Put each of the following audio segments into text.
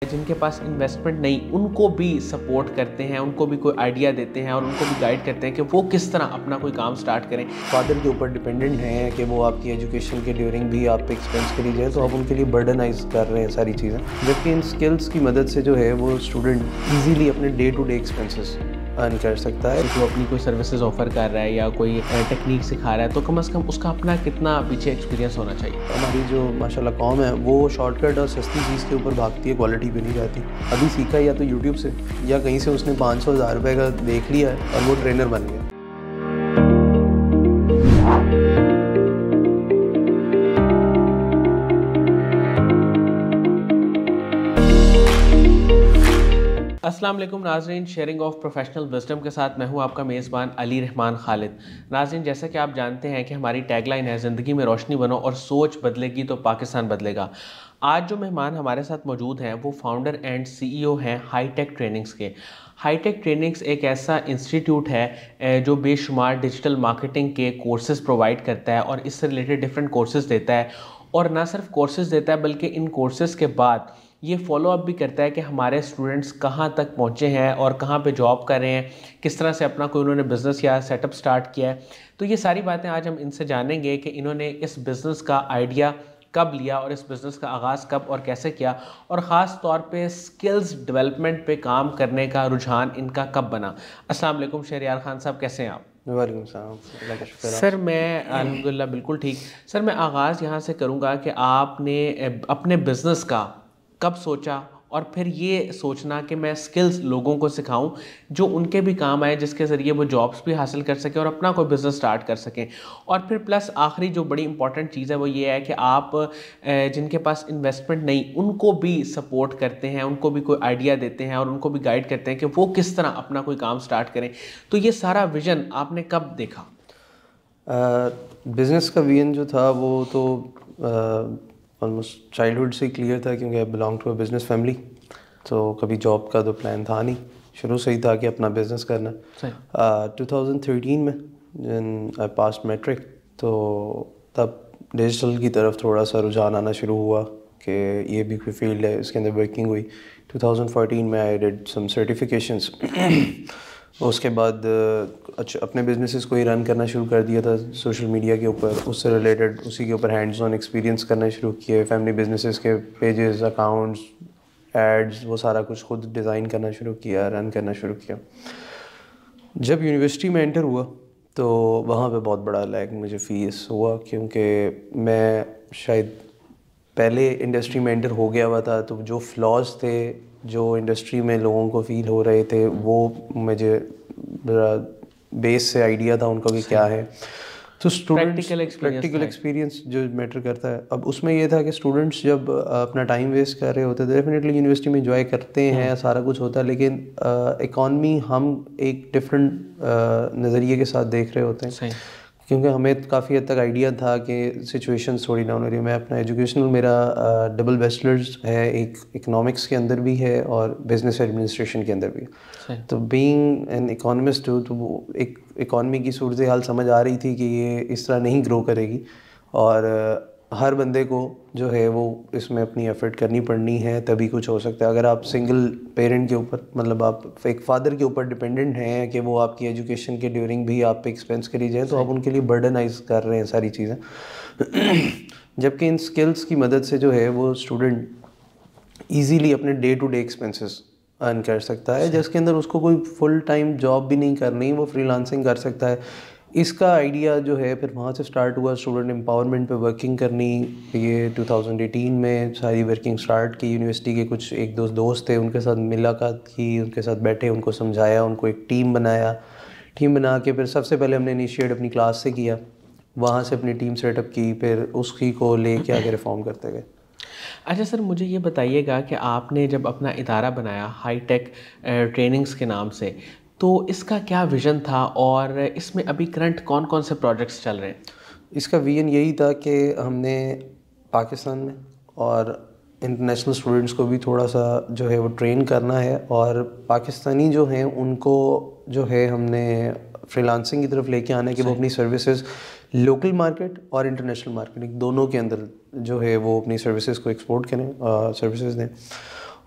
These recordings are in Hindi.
जिनके पास इन्वेस्टमेंट नहीं, उनको भी सपोर्ट करते हैं, उनको भी कोई आइडिया देते हैं और उनको भी गाइड करते हैं कि वो किस तरह अपना कोई काम स्टार्ट करें। फादर के ऊपर डिपेंडेंट हैं कि वो आपकी एजुकेशन के ड्यूरिंग भी आप पे एक्सपेंस करी जाए, तो आप उनके लिए बर्डनाइज कर रहे हैं सारी चीज़ें। जबकि इन स्किल्स की मदद से जो है वो स्टूडेंट इजीली अपने day to day expenses earn कर सकता है। जो अपनी कोई सर्विसेज ऑफर कर रहा है या कोई टेक्निक सिखा रहा है, तो कम से कम उसका अपना कितना पीछे एक्सपीरियंस होना चाहिए। हमारी जो माशाल्लाह कौम है वो शॉर्टकट और सस्ती चीज़ के ऊपर भागती है, क्वालिटी पे नहीं जाती। अभी सीखा या तो यूट्यूब से या कहीं से उसने 500-1000 रुपये का देख लिया है और वो ट्रेनर बन गया। अस्सलाम वालेकुम नाज़रीन, शेयरिंग ऑफ प्रोफेशनल विजडम के साथ मैं हूं आपका मेज़बान अली रहमान खालिद। नाज़रीन, जैसा कि आप जानते हैं कि हमारी टैगलाइन है ज़िंदगी में रोशनी बनो और सोच बदलेगी तो पाकिस्तान बदलेगा। आज जो मेहमान हमारे साथ मौजूद हैं वो फाउंडर एंड सीईओ हैं हाईटेक ट्रेनिंग्स के। हाईटेक ट्रेनिंग्स एक ऐसा इंस्टीट्यूट है जो बेशुमार डिजिटल मार्केटिंग के कोर्सेज़ प्रोवाइड करता है और इससे रिलेटेड डिफरेंट कोर्सेज़ देता है। और ना सिर्फ कोर्सेज़ देता है बल्कि इन कोर्सेज़ के बाद ये फॉलो अप भी करता है कि हमारे स्टूडेंट्स कहाँ तक पहुँचे हैं और कहाँ पे जॉब कर रहे हैं, किस तरह से अपना कोई उन्होंने बिज़नेस या सेटअप स्टार्ट किया है। तो ये सारी बातें आज हम इनसे जानेंगे कि इन्होंने इस बिज़नेस का आइडिया कब लिया और इस बिज़नेस का आगाज़ कब और कैसे किया, और ख़ास तौर पे स्किल्स डेवलपमेंट पे काम करने का रुझान इनका कब बना। अस्सलाम वालेकुम शहरयार खान साहब, कैसे हैं आप? वालेकुम सलाम। सर मैं अल्हम्दुलिल्लाह बिल्कुल ठीक। सर मैं आगाज़ यहाँ से करूँगा कि आपने अपने बिज़नेस का कब सोचा और फिर ये सोचना कि मैं स्किल्स लोगों को सिखाऊं जो उनके भी काम आए, जिसके ज़रिए वो जॉब्स भी हासिल कर सकें और अपना कोई बिज़नेस स्टार्ट कर सकें। और फिर प्लस आखिरी जो बड़ी इंपॉर्टेंट चीज़ है वो ये है कि आप जिनके पास इन्वेस्टमेंट नहीं, उनको भी सपोर्ट करते हैं, उनको भी कोई आइडिया देते हैं और उनको भी गाइड करते हैं कि वो किस तरह अपना कोई काम स्टार्ट करें। तो ये सारा विज़न आपने कब देखा? बिज़नेस का विजन जो था वो तो ऑलमोस्ट चाइल्डहुड से क्लियर था, क्योंकि I belong to a business family. तो कभी जॉब का तो प्लान था नहीं, शुरू से ही था कि अपना बिज़नेस करना। 2013 में जब आई पास मैट्रिक, तो तब डिजिटल की तरफ थोड़ा सा रुझान आना शुरू हुआ कि ये भी कोई फील्ड है, इसके अंदर वर्किंग हुई। 2014 में आई डिड सम सर्टिफिकेशंस। उसके बाद अपने बिजनेसेस को ही रन करना शुरू कर दिया था सोशल मीडिया के ऊपर, उससे रिलेटेड उसी के ऊपर हैंड्स ऑन एक्सपीरियंस करना शुरू किए। फैमिली बिजनेसेस के पेजेस, अकाउंट्स, एड्स, वो सारा कुछ खुद डिज़ाइन करना शुरू किया, रन करना शुरू किया। जब यूनिवर्सिटी में एंटर हुआ तो वहाँ पे बहुत बड़ा लैग मुझे फीस हुआ, क्योंकि मैं शायद पहले इंडस्ट्री में एंटर हो गया हुआ था। तो जो फ्लॉज थे जो इंडस्ट्री में लोगों को फील हो रहे थे, वो मुझे बेस से आइडिया था उनका कि क्या है। तो स्टूडेंट्स प्रैक्टिकल एक्सपीरियंस जो मैटर करता है। अब उसमें ये था कि स्टूडेंट्स जब अपना टाइम वेस्ट कर रहे होते थे, डेफिनेटली यूनिवर्सिटी में इंजॉय करते हैं, सारा कुछ होता है, लेकिन इकॉनमी हम एक डिफरेंट नज़रिए के साथ देख रहे होते हैं। क्योंकि हमें काफ़ी हद तक आइडिया था कि सिचुएशन थोड़ी डाउन हो रही है। मैं अपना एजुकेशनल, मेरा डबल बैचलर्स है, एक इकोनॉमिक्स के अंदर भी है और बिजनेस एडमिनिस्ट्रेशन के अंदर भी है। तो बीइंग एन इकोनॉमिस्ट तो वो एक इकॉनमी की सूरत हाल समझ आ रही थी कि ये इस तरह नहीं ग्रो करेगी, और हर बंदे को जो है वो इसमें अपनी एफर्ट करनी पड़नी है, तभी कुछ हो सकता है। अगर आप सिंगल पेरेंट के ऊपर, मतलब आप एक फादर के ऊपर डिपेंडेंट हैं कि वो आपकी एजुकेशन के ड्यूरिंग भी आप पे एक्सपेंस करी जाए, तो आप उनके लिए बर्डनाइज कर रहे हैं सारी चीज़ें। जबकि इन स्किल्स की मदद से जो है वो स्टूडेंट ईजीली अपने day to day expenses earn कर सकता है, जिसके अंदर उसको कोई फुल टाइम जॉब भी नहीं करनी, वो फ्रीलांसिंग कर सकता है। इसका आइडिया जो है फिर वहाँ से स्टार्ट हुआ, स्टूडेंट एम्पावरमेंट पे वर्किंग करनी। ये 2018 में सारी वर्किंग स्टार्ट की। यूनिवर्सिटी के कुछ एक दो दोस्त थे, उनके साथ मुलाकात की, उनके साथ बैठे, उनको समझाया, उनको एक टीम बनाया। टीम बना के फिर सबसे पहले हमने इनिशिएट अपनी क्लास से किया, वहाँ से अपनी टीम सेटअप की, फिर उसी को लेके आगे रिफॉर्म करते गए। अच्छा सर, मुझे ये बताइएगा कि आपने जब अपना इदारा बनाया हाईटेक ट्रेनिंग्स के नाम से, तो इसका क्या विज़न था और इसमें अभी करंट कौन कौन से प्रोजेक्ट्स चल रहे हैं? इसका विजन यही था कि हमने पाकिस्तान में और इंटरनेशनल स्टूडेंट्स को भी थोड़ा सा जो है वो ट्रेन करना है, और पाकिस्तानी जो हैं उनको जो है हमने फ्रीलांसिंग की तरफ लेके आना है कि वो अपनी सर्विसेज लोकल मार्केट और इंटरनेशनल मार्केटिंग दोनों के अंदर जो है वो अपनी सर्विसेज को एक्सपोर्ट करें, सर्विसेज दें।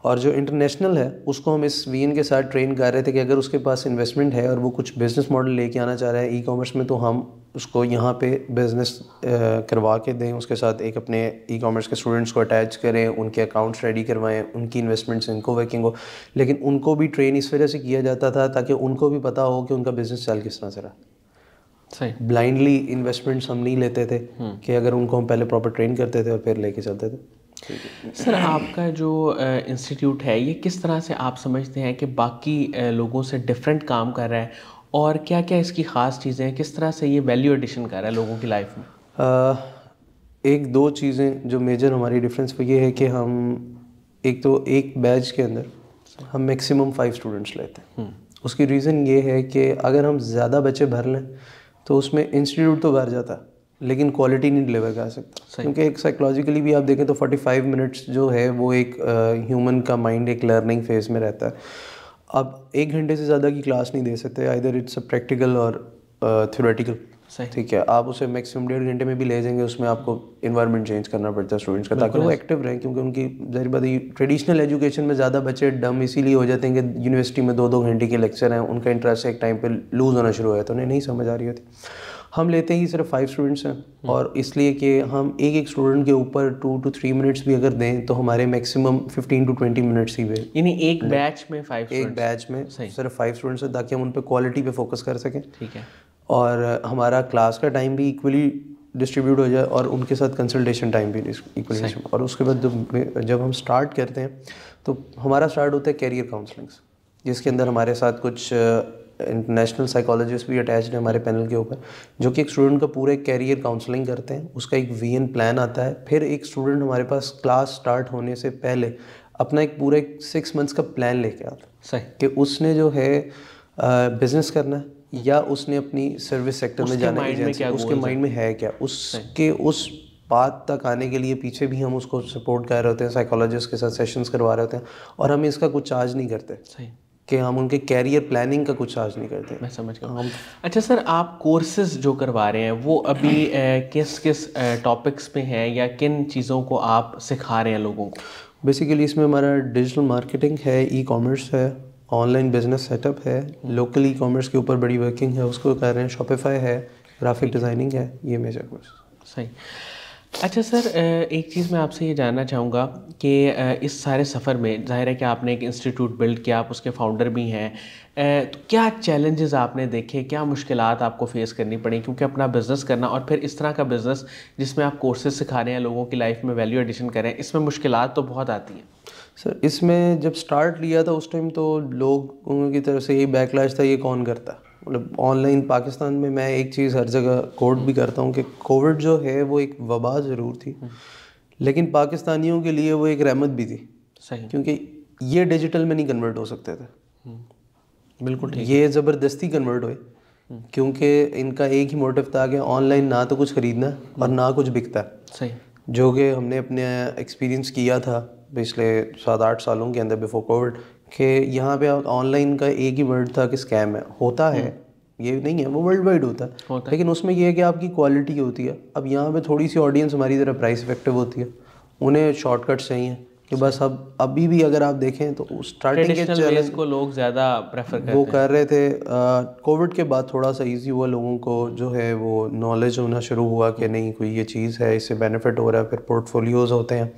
और जो इंटरनेशनल है उसको हम इस वीएन के साथ ट्रेन कर रहे थे कि अगर उसके पास इन्वेस्टमेंट है और वो कुछ बिज़नेस मॉडल लेके आना चाह रहा है ई कॉमर्स में, तो हम उसको यहाँ पे बिज़नेस करवा के दें, उसके साथ एक अपने ई कॉमर्स के स्टूडेंट्स को अटैच करें, उनके अकाउंट्स रेडी करवाएं, उनकी इन्वेस्टमेंट्स इनको वर्किंग हो। लेकिन उनको भी ट्रेन इस वजह से किया जाता था ताकि उनको भी पता हो कि उनका बिज़नेस चल किस तरह से रहा। सही। ब्लाइंडली इन्वेस्टमेंट्स हम नहीं लेते थे कि अगर उनको हम पहले प्रॉपर ट्रेन करते थे और फिर लेके चलते थे। सर आपका जो इंस्टीट्यूट है ये किस तरह से आप समझते हैं कि बाकी लोगों से डिफरेंट काम कर रहा है, और क्या क्या इसकी ख़ास चीज़ें हैं, किस तरह से ये वैल्यू एडिशन कर रहा है लोगों की लाइफ में? एक दो चीज़ें जो मेजर हमारी डिफरेंस वो ये है कि हम एक बैच के अंदर हम मैक्सिमम 5 स्टूडेंट्स लेते हैं। उसकी रीज़न ये है कि अगर हम ज़्यादा बच्चे भर लें तो उसमें इंस्टीट्यूट तो भर जाता लेकिन क्वालिटी नहीं डिलीवर कर सकता, क्योंकि एक साइकोलॉजिकली भी आप देखें तो 45 मिनट्स जो है वो एक ह्यूमन का माइंड एक लर्निंग फेज़ में रहता है। आप 1 घंटे से ज़्यादा की क्लास नहीं दे सकते, आइदर इट्स अ प्रैक्टिकल और थ्योरेटिकल। ठीक है, आप उसे मैक्सिमम 1.5 घंटे में भी ले जाएंगे, उसमें आपको इन्वायरमेंट चेंज करना पड़ता है स्टूडेंट्स का ताकि वो एक्टिव रहें, क्योंकि उनकी ज़ाहिर बात है ट्रेडिशनल एजुकेशन में ज़्यादा बच्चे डम इसीलिए हो जाते हैं कि यूनिवर्सिटी में 2-2 घंटे के लेक्चर हैं, उनका इंटरेस्ट एक टाइम पे लूज़ होना शुरू हो जाता है, उन्हें नहीं समझ आ रही होती। हम लेते ही सिर्फ 5 स्टूडेंट्स हैं, और इसलिए कि हम एक स्टूडेंट के ऊपर 2 to 3 मिनट्स भी अगर दें तो हमारे मैक्सिमम 15 to 20 मिनट्स ही हुए। यानी एक बैच में 5 स्टूडेंट्स? एक बैच में सिर्फ 5 स्टूडेंट्स हैं ताकि हम उन पर क्वालिटी पे फोकस कर सकें। ठीक है। और हमारा क्लास का टाइम भी इक्वली डिस्ट्रीब्यूट हो जाए और उनके साथ कंसल्टेशन टाइम भी इक्वली। और उसके बाद जब हम स्टार्ट करते हैं तो हमारा स्टार्ट होता है कैरियर काउंसलिंग, जिसके अंदर हमारे साथ कुछ इंटरनेशनल साइकोलॉजिस्ट भी अटैच्ड है हमारे पैनल के ऊपर, जो कि एक स्टूडेंट का पूरा एक कैरियर काउंसलिंग करते हैं। उसका एक वीएन प्लान आता है, फिर एक स्टूडेंट हमारे पास क्लास स्टार्ट होने से पहले अपना एक पूरा 6 मंथ्स का प्लान लेके आता है। सही। कि उसने जो है बिज़नेस करना है या उसने अपनी सर्विस सेक्टर में जाना है, उसके माइंड में है क्या, उसके उस बात तक आने के लिए पीछे भी हम उसको सपोर्ट कर रहे होते हैं, साइकोलॉजिस्ट के साथ सेशंस करवा रहे होते हैं, और हम इसका कुछ चार्ज नहीं करते। सही। कि हम उनके कैरियर प्लानिंग का कुछ चार्ज नहीं करते। मैं समझ गया। अच्छा सर, आप कोर्सेज जो करवा रहे हैं वो अभी किस किस टॉपिक्स पे हैं या किन चीज़ों को आप सिखा रहे हैं लोगों को? बेसिकली इसमें हमारा डिजिटल मार्केटिंग है, ई कॉमर्स है, ऑनलाइन बिजनेस सेटअप है, लोकल ई कॉमर्स के ऊपर बड़ी वर्किंग है उसको कर रहे हैं, शॉपिफाई है, ग्राफिक डिज़ाइनिंग है, ये मेजर कोर्स। सही। अच्छा सर, एक चीज़ मैं आपसे ये जानना चाहूँगा कि इस सारे सफ़र में ज़ाहिर है कि आपने एक इंस्टीट्यूट बिल्ड किया, आप उसके फाउंडर भी हैं, तो क्या चैलेंजेस आपने देखे, क्या मुश्किलात आपको फेस करनी पड़ी, क्योंकि अपना बिज़नेस करना और फिर इस तरह का बिज़नेस जिसमें आप कोर्सेज सिखा रहे हैं, लोगों की लाइफ में वैल्यू एडिशन कर रहे हैं, इसमें मुश्किलात तो बहुत आती हैं। सर इसमें जब स्टार्ट लिया था उस टाइम तो लोगों की तरफ से यही बैकलैश था, ये कौन करता है। मतलब ऑनलाइन पाकिस्तान में मैं एक चीज़ हर जगह कोट भी करता हूँ कि कोविड जो है वो एक वबा ज़रूर थी, लेकिन पाकिस्तानियों के लिए वो एक रहमत भी थी। सही। क्योंकि ये डिजिटल में नहीं कन्वर्ट हो सकते थे। बिल्कुल ठीक। ये ज़बरदस्ती कन्वर्ट हुए, क्योंकि इनका एक ही मोटिव था कि ऑनलाइन ना तो कुछ ख़रीदना और ना कुछ बिकता। सही। जो कि हमने अपने एक्सपीरियंस किया था पिछले 7-8 सालों के अंदर बिफोर कोविड, कि यहाँ पे ऑनलाइन का एक ही वर्ड था कि स्कैम है, होता है, ये नहीं है, वो वर्ल्ड वाइड होता है, लेकिन उसमें ये है कि आपकी क्वालिटी होती है। अब यहाँ पे थोड़ी सी ऑडियंस हमारी तरह प्राइस इफेक्टिव होती है, उन्हें शॉर्टकट्स चाहिए कि बस अब अभी भी अगर आप देखें तो स्टार्टिंग के चैलेंज को लोग ज़्यादा प्रेफर करते हैं, वो कर रहे थे। कोविड के बाद थोड़ा सा इजी हुआ, लोगों को जो है वो नॉलेज होना शुरू हुआ कि नहीं कोई ये चीज़ है, इससे बेनिफिट हो रहा है, फिर पोर्टफोलियोज़ होते हैं,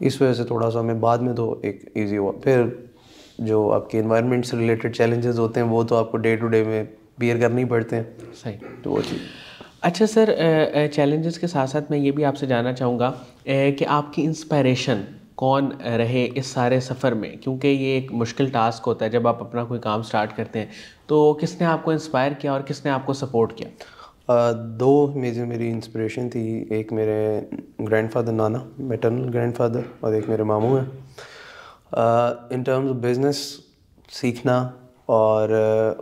इस वजह से थोड़ा सा हमें बाद में तो एक ईजी हुआ। फिर जो आपके इन्वायरमेंट से रिलेटेड चैलेंजेस होते हैं वो तो आपको डे टू डे में बियर करने ही पड़ते हैं। सही। तो वो चीज़। अच्छा सर, चैलेंजेस के साथ साथ मैं ये भी आपसे जानना चाहूँगा कि आपकी इंस्पायरेशन कौन रहे इस सारे सफ़र में, क्योंकि ये एक मुश्किल टास्क होता है जब आप अपना कोई काम स्टार्ट करते हैं, तो किसने आपको इंस्पायर किया और किसने आपको सपोर्ट किया? 2 मेजर मेरी इंस्पिरेशन थी, एक मेरे ग्रैंडफादर नाना मैटरनल ग्रैंडफादर, और एक मेरे मामू हैं। इन टर्म्स ऑफ बिज़नेस सीखना और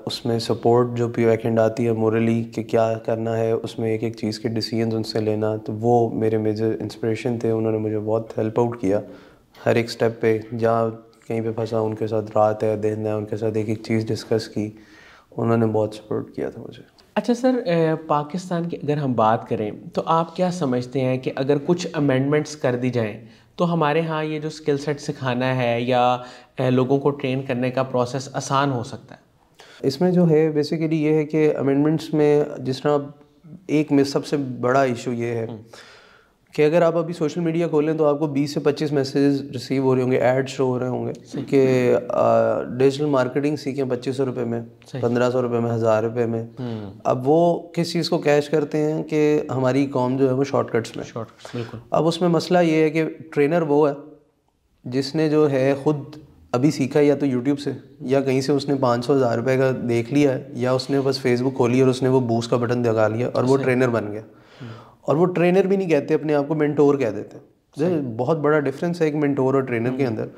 उसमें सपोर्ट जो भी बैकएंड आती है मोरली कि क्या करना है, उसमें एक एक चीज़ के डिसीजंस उनसे लेना, तो वो मेरे मेजर इंस्पिरेशन थे। उन्होंने मुझे बहुत हेल्प आउट किया हर एक स्टेप पे, जहाँ कहीं पे फंसा उनके साथ रात है दिन है उनके साथ एक एक चीज़ डिस्कस की, उन्होंने बहुत सपोर्ट किया था मुझे। अच्छा सर, पाकिस्तान की अगर हम बात करें तो आप क्या समझते हैं कि अगर कुछ अमेंडमेंट्स कर दी जाएं तो हमारे यहाँ ये जो स्किल सेट सिखाना है या लोगों को ट्रेन करने का प्रोसेस आसान हो सकता है? इसमें जो है बेसिकली ये है कि अमेंडमेंट्स में जिस तरह एक में सबसे बड़ा इशू ये है कि अगर आप अभी सोशल मीडिया खोलें तो आपको 20 से 25 मैसेज रिसीव हो रहे होंगे, ऐड शो हो रहे होंगे कि डिजिटल मार्केटिंग सीखें 2500 रुपये में, 1500 रुपये में, 1000 रुपये में। अब वो किस चीज़ को कैश करते हैं कि हमारी कॉम जो है वो शॉर्टकट्स में। बिल्कुल। अब उसमें मसला ये है कि ट्रेनर वो है जिसने जो है ख़ुद अभी सीखा या तो यूट्यूब से या कहीं से उसने 500-1000 रुपये का देख लिया या उसने बस फेसबुक खोली और उसने वो बूस्ट का बटन दगा लिया और वो ट्रेनर बन गया। और वो ट्रेनर भी नहीं कहते अपने आप को, मेंटोर कह देते हैं। बहुत बड़ा डिफरेंस है एक मेंटोर और ट्रेनर के अंदर।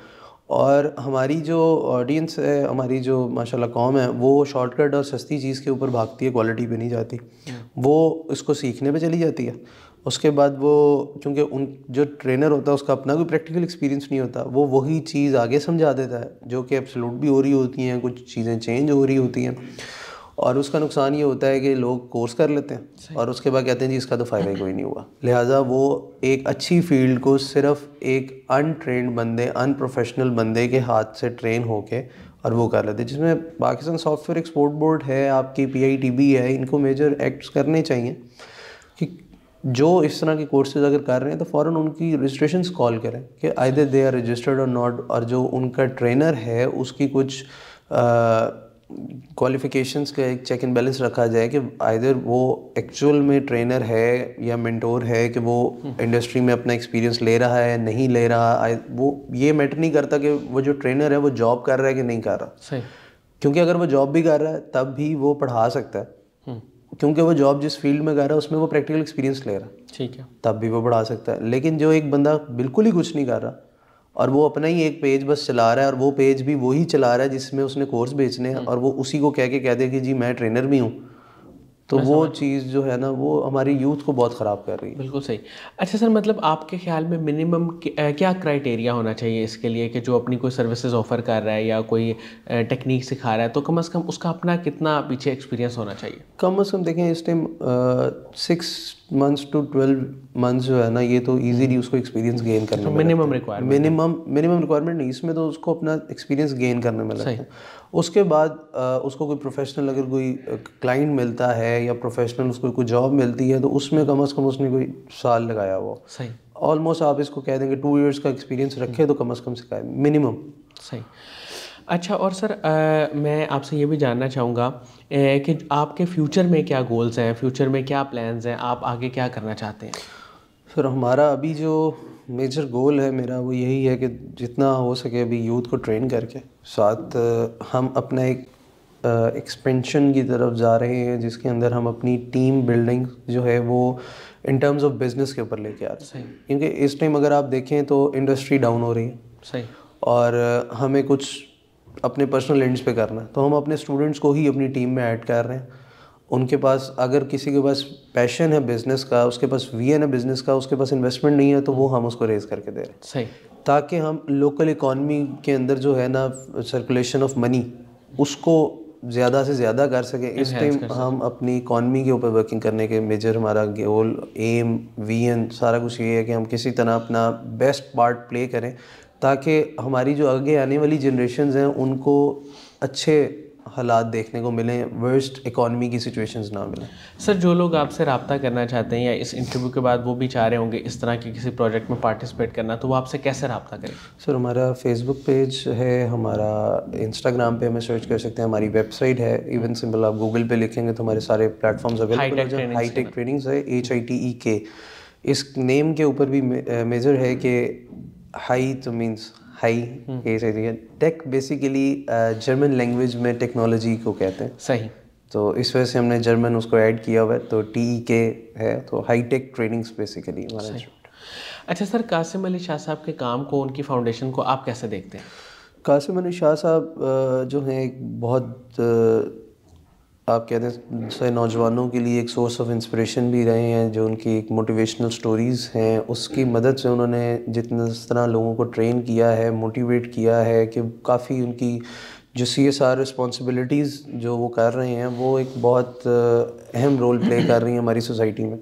और हमारी जो ऑडियंस है, हमारी जो माशाल्लाह कौम है, वो शॉर्टकट और सस्ती चीज़ के ऊपर भागती है, क्वालिटी पे नहीं जाती। वो इसको सीखने पे चली जाती है। उसके बाद वो क्योंकि उन जो ट्रेनर होता है उसका अपना कोई प्रैक्टिकल एक्सपीरियंस नहीं होता, वो वही चीज़ आगे समझा देता है जो कि एब्सोल्यूट भी हो रही होती हैं, कुछ चीज़ें चेंज हो रही होती हैं। और उसका नुकसान ये होता है कि लोग कोर्स कर लेते हैं और उसके बाद कहते हैं जी इसका तो फ़ायदा ही कोई नहीं हुआ। लिहाजा वो एक अच्छी फील्ड को सिर्फ एक अनट्रेंड बंदे, अनप्रोफेशनल बंदे के हाथ से ट्रेन होके और वो कर लेते हैं, जिसमें पाकिस्तान सॉफ्टवेयर एक्सपोर्ट बोर्ड है, आपकी PITB है, इनको मेजर एक्ट्स करने चाहिए कि जो इस तरह के कोर्सेज अगर कर रहे हैं तो फ़ौरन उनकी रजिस्ट्रेशंस कॉल करें कि आइदर दे आर रजिस्टर्ड और नॉट, और जो उनका ट्रेनर है उसकी कुछ क्वालिफ़िकेशंस का एक चेक एंड बैलेंस रखा जाए कि आइदर वो एक्चुअल में ट्रेनर है या मेंटोर है, कि वो इंडस्ट्री में अपना एक्सपीरियंस ले रहा है, नहीं ले रहा। वो ये मैटर नहीं करता कि वो जो ट्रेनर है वो जॉब कर रहा है कि नहीं कर रहा। सही। क्योंकि अगर वो जॉब भी कर रहा है तब भी वो पढ़ा सकता है, क्योंकि वो जॉब जिस फील्ड में कर रहा है उसमें वो प्रैक्टिकल एक्सपीरियंस ले रहा है। ठीक है। तब भी वो पढ़ा सकता है। लेकिन जो एक बंदा बिल्कुल ही कुछ नहीं कर रहा और वो अपना ही एक पेज बस चला रहा है, और वो पेज भी वही चला रहा है जिसमें उसने कोर्स बेचने हैं, और वो उसी को कह के कह दे कि जी मैं ट्रेनर भी हूँ, तो वो चीज़ जो है ना वो हमारी यूथ को बहुत ख़राब कर रही है। बिल्कुल सही। अच्छा सर, मतलब आपके ख्याल में मिनिमम क्या क्राइटेरिया होना चाहिए इसके लिए कि जो अपनी कोई सर्विसेज ऑफ़र कर रहा है या कोई टेक्निक सिखा रहा है, तो कम से कम उसका अपना कितना पीछे एक्सपीरियंस होना चाहिए? कम से कम देखें इस टाइम 6 months to 12 months जो है ना, ये तो इजीली उसको एक्सपीरियंस गेन करने में मिनिमम रिक्वायरमेंट, मिनिमम रिक्वायरमेंट नहीं, इसमें तो उसको अपना एक्सपीरियंस गेन करने में लगता है। उसके बाद उसको कोई प्रोफेशनल अगर कोई क्लाइंट मिलता है या प्रोफेशनल उसको कोई जॉब मिलती है तो उसमें कम से कम उसने कोई साल लगाया हुआ। सही। ऑलमोस्ट आप इसको कह देंगे 2 years का एक्सपीरियंस रखे तो कम से कम सिखाए मिनिमम। सही। अच्छा, और सर मैं आपसे ये भी जानना चाहूँगा कि आपके फ्यूचर में क्या गोल्स हैं, फ्यूचर में क्या प्लान्स हैं, आप आगे क्या करना चाहते हैं? सर हमारा अभी जो मेजर गोल है मेरा वो यही है कि जितना हो सके अभी यूथ को ट्रेन करके साथ हम अपना एक एक्सपेंशन की तरफ जा रहे हैं, जिसके अंदर हम अपनी टीम बिल्डिंग जो है वो इन टर्म्स ऑफ बिजनेस के ऊपर लेके आ रहे हैं। क्योंकि इस टाइम अगर आप देखें तो इंडस्ट्री डाउन हो रही है। सही। और हमें कुछ अपने पर्सनल एंड्स पे करना है, तो हम अपने स्टूडेंट्स को ही अपनी टीम में ऐड कर रहे हैं। उनके पास अगर किसी के पास पैशन है बिज़नेस का, उसके पास विजन है बिज़नेस का, उसके पास इन्वेस्टमेंट नहीं है, तो वो हम उसको रेज़ करके दे रहे हैं। सही। ताकि हम लोकल इकॉनमी के अंदर जो है ना सर्कुलेशन ऑफ मनी उसको ज़्यादा से ज़्यादा कर सकें। इस टाइम हम अपनी इकॉनमी के ऊपर वर्किंग करने के मेजर हमारा गोल, एम, विजन सारा कुछ ये है कि हम किसी तरह अपना बेस्ट पार्ट प्ले करें ताकि हमारी जो आगे आने वाली जनरेशन्स हैं उनको अच्छे हालात देखने को मिलें, वर्स्ट इकॉनमी की सिचुएशंस ना मिलें। सर, जो लोग आपसे रब्ता करना चाहते हैं या इस इंटरव्यू के बाद वो भी चाह रहे होंगे इस तरह के किसी प्रोजेक्ट में पार्टिसिपेट करना, तो वो आपसे कैसे रब्ता करें? सर हमारा फेसबुक पेज है, हमारा इंस्टाग्राम पे हमें सर्च कर सकते हैं, हमारी वेबसाइट है, इवन सिंपल आप गूगल पे लिखेंगे तो हमारे सारे प्लेटफॉर्म्स अवेलेबल हो जाए। हाईटेक ट्रेनिंग्स है, HITEK। इस नेम के ऊपर भी मेजर है कि हाई तो means high, tech basically German language में टेक्नोलॉजी को कहते हैं। सही। तो इस वजह से हमने जर्मन उसको ऐड किया हुआ है, तो TEK है, तो हाईटेक ट्रेनिंग्स बेसिकली हमारा। अच्छा सर, कासिम अली शाह साहब के काम को, उनकी फाउंडेशन को आप कैसे देखते हैं? कासिम अली शाह साहब जो हैं एक बहुत आप कहते हैं नौजवानों के लिए एक सोर्स ऑफ इंस्पिरेशन भी रहे हैं। जो उनकी एक मोटिवेशनल स्टोरीज़ हैं उसकी मदद से उन्होंने जिस तरह लोगों को ट्रेन किया है, मोटिवेट किया है, कि काफ़ी उनकी जो CSR रिस्पॉन्सिबिलिटीज़ जो वो कर रहे हैं वो एक बहुत अहम रोल प्ले कर रही हैं हमारी सोसाइटी में।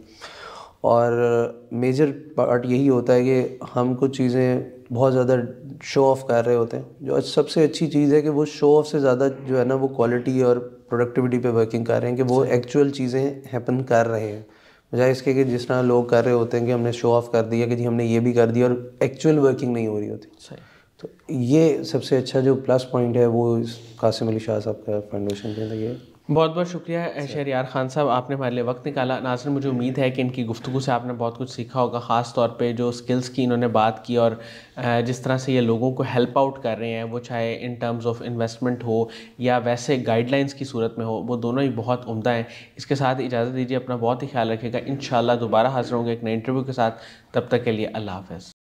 और मेजर पार्ट यही होता है कि हम कुछ चीज़ें बहुत ज़्यादा शो ऑफ कर रहे होते हैं। जो सबसे अच्छी चीज़ है कि वो शो ऑफ से ज़्यादा जो है ना वो क्वालिटी और प्रोडक्टिविटी पे वर्किंग कर रहे हैं, कि वो एक्चुअल चीज़ें हैपन कर रहे हैं, बजाय इसके कि जिस तरह लोग कर रहे होते हैं कि हमने शो ऑफ कर दिया कि जी हमने ये भी कर दिया और एक्चुअल वर्किंग नहीं हो रही होती। सही। तो ये सबसे अच्छा जो प्लस पॉइंट है वो कासिम अली शाह साहब का फाउंडेशन के अंदर ये है। बहुत बहुत शुक्रिया शहरयार ख़ान साहब, आपने हमारे लिए वक्त निकाला। नाज़रीन, मुझे उम्मीद है कि इनकी गुफ्तगू से आपने बहुत कुछ सीखा होगा, ख़ास तौर पे जो स्किल्स की इन्होंने बात की और जिस तरह से ये लोगों को हेल्प आउट कर रहे हैं, वो चाहे इन टर्म्स ऑफ इन्वेस्टमेंट हो या वैसे गाइडलाइंस की सूरत में हो, वो दोनों ही बहुत उम्दा हैं। इसके साथ इजाज़त दीजिए, अपना बहुत ही ख्याल रखिएगा। इंशाल्लाह दोबारा हाज़िर होंगे एक नए इंटरव्यू के साथ। तब तक के लिए अल्लाह हाफ़िज़।